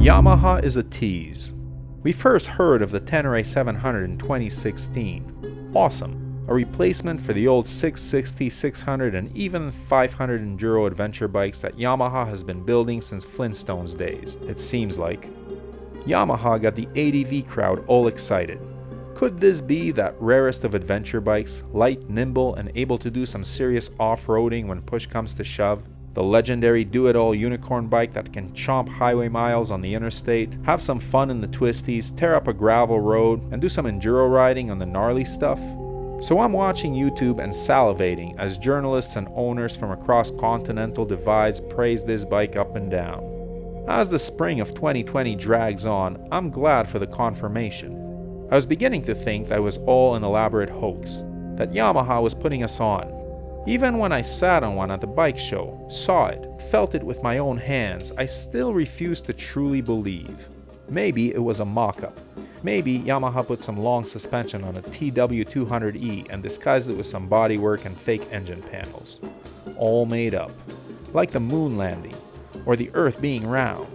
Yamaha is a tease. We first heard of the Tenere 700 in 2016. Awesome. A replacement for the old 660, 600 and even 500 enduro adventure bikes that Yamaha has been building since Flintstones days, it seems like. Yamaha got the ADV crowd all excited. Could this be that rarest of adventure bikes, light, nimble, and able to do some serious off-roading when push comes to shove? The legendary do-it-all unicorn bike that can chomp highway miles on the interstate, have some fun in the twisties, tear up a gravel road, and do some enduro riding on the gnarly stuff? So I'm watching YouTube and salivating as journalists and owners from across continental divides praise this bike up and down. As the spring of 2020 drags on, I'm glad for the confirmation. I was beginning to think that it was all an elaborate hoax, that Yamaha was putting us on. Even when I sat on one at the bike show, saw it, felt it with my own hands, I still refused to truly believe. Maybe it was a mock-up. Maybe Yamaha put some long suspension on a TW200E and disguised it with some bodywork and fake engine panels. All made up. Like the moon landing, or the earth being round.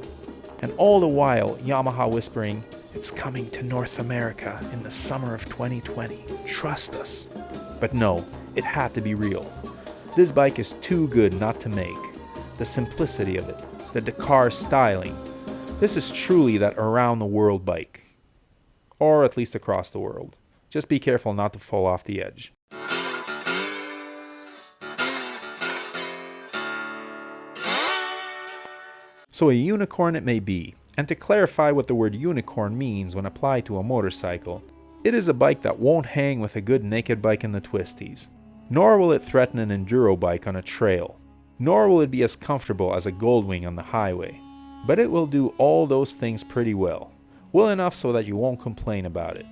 And all the while, Yamaha whispering, "It's coming to North America in the summer of 2020. Trust us." But no, it had to be real. This bike is too good not to make. The simplicity of it, the Dakar styling. This is truly that around the world bike. Or at least across the world. Just be careful not to fall off the edge. So a unicorn it may be. And to clarify what the word unicorn means when applied to a motorcycle, it is a bike that won't hang with a good naked bike in the twisties. Nor will it threaten an enduro bike on a trail. Nor will it be as comfortable as a Goldwing on the highway. But it will do all those things pretty well. Well enough so that you won't complain about it.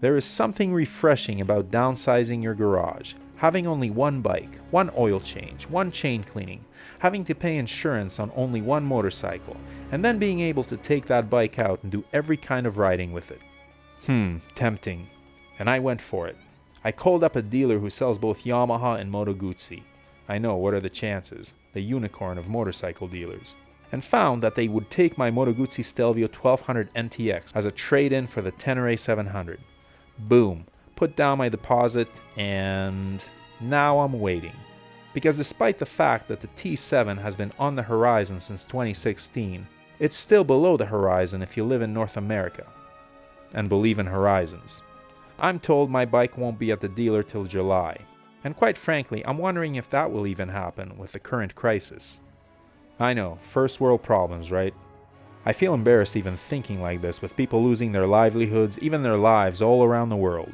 There is something refreshing about downsizing your garage, having only one bike, one oil change, one chain cleaning, having to pay insurance on only one motorcycle, and then being able to take that bike out and do every kind of riding with it. Tempting. And I went for it. I called up a dealer who sells both Yamaha and Moto Guzzi. I know, what are the chances? The unicorn of motorcycle dealers. And found that they would take my Moto Guzzi Stelvio 1200 NTX as a trade-in for the Tenere 700. Boom. Put down my deposit, and now I'm waiting. Because despite the fact that the T7 has been on the horizon since 2016, it's still below the horizon if you live in North America and believe in horizons. I'm told my bike won't be at the dealer till July, and quite frankly, I'm wondering if that will even happen with the current crisis. I know, first world problems, right? I feel embarrassed even thinking like this, with people losing their livelihoods, even their lives, all around the world.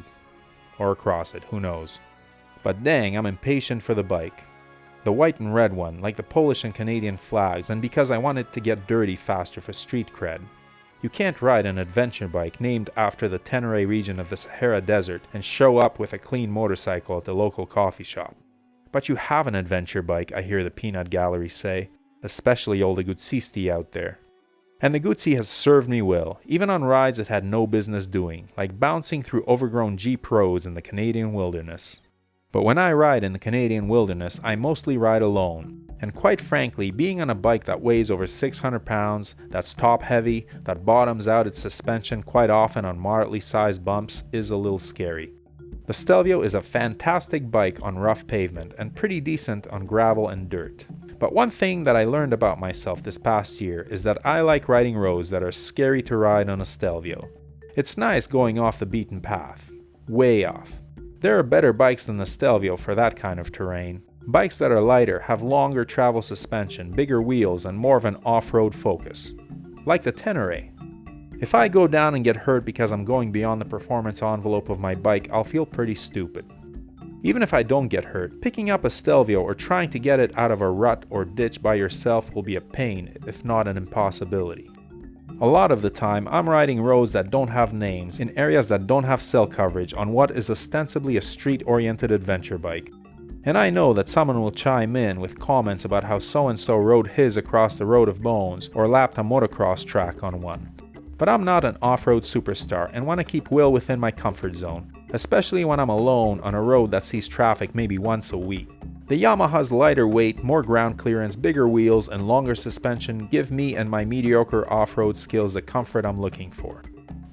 Or across it, who knows. But dang, I'm impatient for the bike. The white and red one, like the Polish and Canadian flags, and because I wanted to get dirty faster for street cred. You can't ride an adventure bike named after the Tenere region of the Sahara Desert and show up with a clean motorcycle at the local coffee shop. But you have an adventure bike, I hear the peanut gallery say, especially all the Guzzisti out there. And the Guzzi has served me well, even on rides it had no business doing, like bouncing through overgrown Jeep roads in the Canadian wilderness. But when I ride in the Canadian wilderness, I mostly ride alone. And quite frankly, being on a bike that weighs over 600 pounds, that's top heavy, that bottoms out its suspension quite often on moderately sized bumps, is a little scary. The Stelvio is a fantastic bike on rough pavement and pretty decent on gravel and dirt. But one thing that I learned about myself this past year is that I like riding roads that are scary to ride on a Stelvio. It's nice going off the beaten path. Way off. There are better bikes than the Stelvio for that kind of terrain. Bikes that are lighter, have longer travel suspension, bigger wheels, and more of an off-road focus. Like the Tenere. If I go down and get hurt because I'm going beyond the performance envelope of my bike, I'll feel pretty stupid. Even if I don't get hurt, picking up a Stelvio or trying to get it out of a rut or ditch by yourself will be a pain, if not an impossibility. A lot of the time, I'm riding roads that don't have names, in areas that don't have cell coverage on what is ostensibly a street-oriented adventure bike. And I know that someone will chime in with comments about how so-and-so rode his across the Road of Bones or lapped a motocross track on one. But I'm not an off-road superstar and want to keep well within my comfort zone, especially when I'm alone on a road that sees traffic maybe once a week. The Yamaha's lighter weight, more ground clearance, bigger wheels, and longer suspension give me and my mediocre off-road skills the comfort I'm looking for.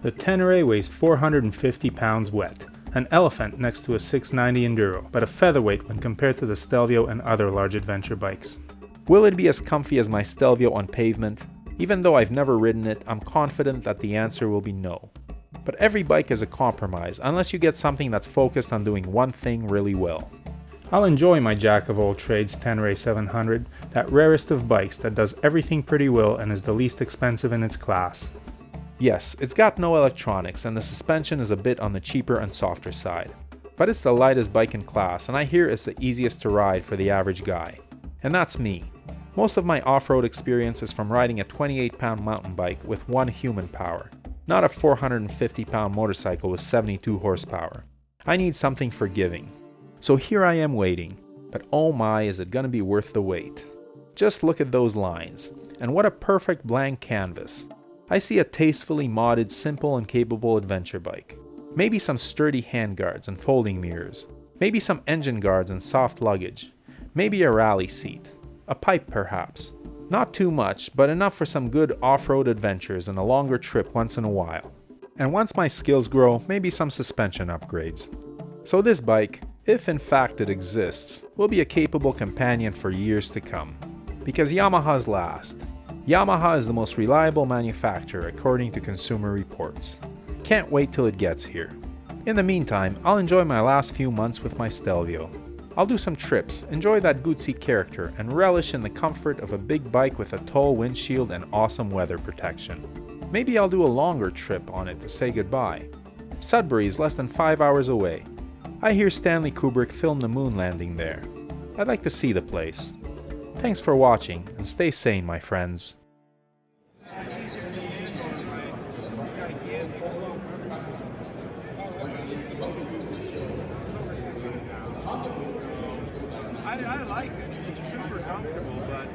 The Tenere weighs 450 pounds wet, an elephant next to a 690 Enduro, but a featherweight when compared to the Stelvio and other large adventure bikes. Will it be as comfy as my Stelvio on pavement? Even though I've never ridden it, I'm confident that the answer will be no. But every bike is a compromise, unless you get something that's focused on doing one thing really well. I'll enjoy my jack-of-all-trades Tenere 700, that rarest of bikes that does everything pretty well and is the least expensive in its class. Yes, it's got no electronics and the suspension is a bit on the cheaper and softer side. But it's the lightest bike in class and I hear it's the easiest to ride for the average guy. And that's me. Most of my off-road experience is from riding a 28-pound mountain bike with 1 human power, not a 450-pound motorcycle with 72 horsepower. I need something forgiving. So here I am waiting, but oh my, is it gonna be worth the wait. Just look at those lines, and what a perfect blank canvas. I see a tastefully modded, simple and capable adventure bike. Maybe some sturdy handguards and folding mirrors. Maybe some engine guards and soft luggage. Maybe a rally seat. A pipe perhaps. Not too much, but enough for some good off-road adventures and a longer trip once in a while. And once my skills grow, maybe some suspension upgrades. So this bike, if in fact it exists, will be a capable companion for years to come. Because Yamaha's last. Yamaha is the most reliable manufacturer according to Consumer Reports. Can't wait till it gets here. In the meantime, I'll enjoy my last few months with my Stelvio. I'll do some trips, enjoy that Guzzi character, and relish in the comfort of a big bike with a tall windshield and awesome weather protection. Maybe I'll do a longer trip on it to say goodbye. Sudbury is less than 5 hours away. I hear Stanley Kubrick filmed the moon landing there. I'd like to see the place. Thanks for watching, and stay sane, my friends. I like it. It's super comfortable, but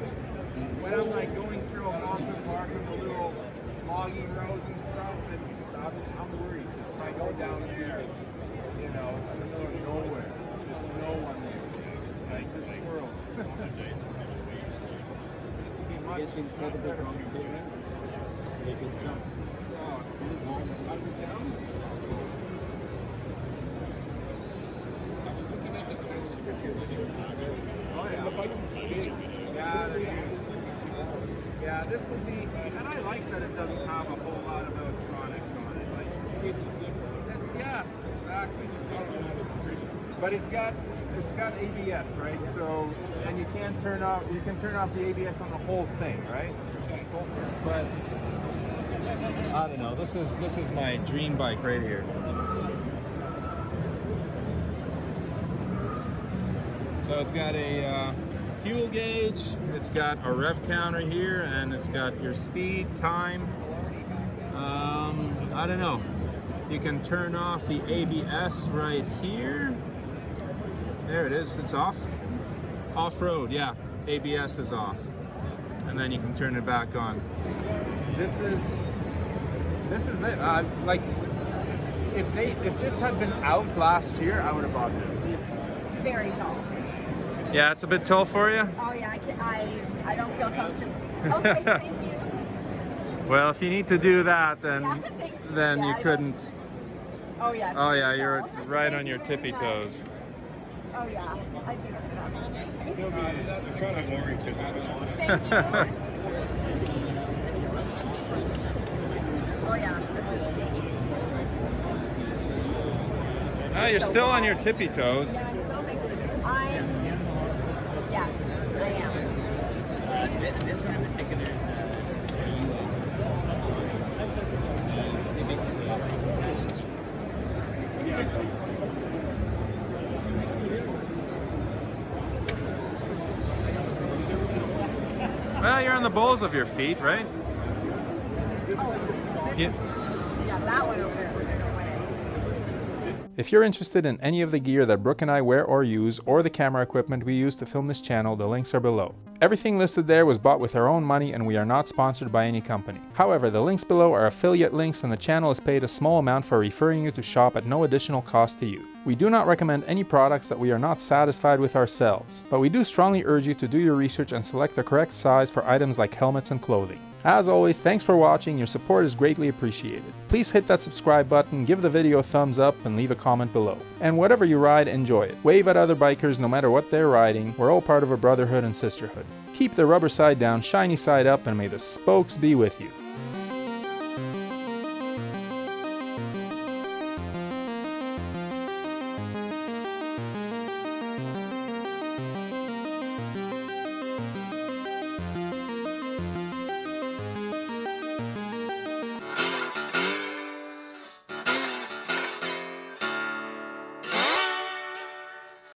when I'm like going through a mountain park with a little logging roads and stuff, I'm worried. If I go down there, you know, it's in the middle of nowhere. There's just no one there. Like the squirrels. This would be much incredible experience. They can jump. Oh, it's beautiful. I was down. I was looking at the oh yeah, the bikes are big. Yeah, they're huge. Yeah, this would be, and I like that it doesn't have a whole lot of electronics on it. Like, it's yeah, exactly. But it's got ABS, right? So, and you can turn off the ABS on the whole thing, right? But I don't know. This is my dream bike right here. So it's got a fuel gauge, it's got a rev counter here, and it's got your speed, time. I don't know. You can turn off the ABS right here. There it is, it's off. Off-road, yeah, ABS is off. And then you can turn it back on. This is it. Like, if this had been out last year, I would have bought this. Very tall. Yeah, it's a bit tall for you? Oh yeah, I don't feel comfortable. Okay, thank you. Well, if you need to do that, then Yeah, you couldn't. Oh yeah. Oh yeah, you're tall. right on your tippy toes. Oh yeah, I think I'm gonna. It's kind of boring to have it on. Thank you. Oh yeah, this is. Ah, you're still on your tippy toes. Yeah, I'm still on my tippy toes. Yes, I am. This one in particular is Well, you're on the balls of your feet, right? Oh, yeah, that one over there was no way. If you're interested in any of the gear that Brooke and I wear or use, or the camera equipment we use to film this channel, the links are below. Everything listed there was bought with our own money and we are not sponsored by any company. However, the links below are affiliate links and the channel is paid a small amount for referring you to shop at no additional cost to you. We do not recommend any products that we are not satisfied with ourselves, but we do strongly urge you to do your research and select the correct size for items like helmets and clothing. As always, thanks for watching, your support is greatly appreciated. Please hit that subscribe button, give the video a thumbs up, and leave a comment below. And whatever you ride, enjoy it. Wave at other bikers no matter what they're riding, we're all part of a brotherhood and sisterhood. Keep the rubber side down, shiny side up, and may the spokes be with you.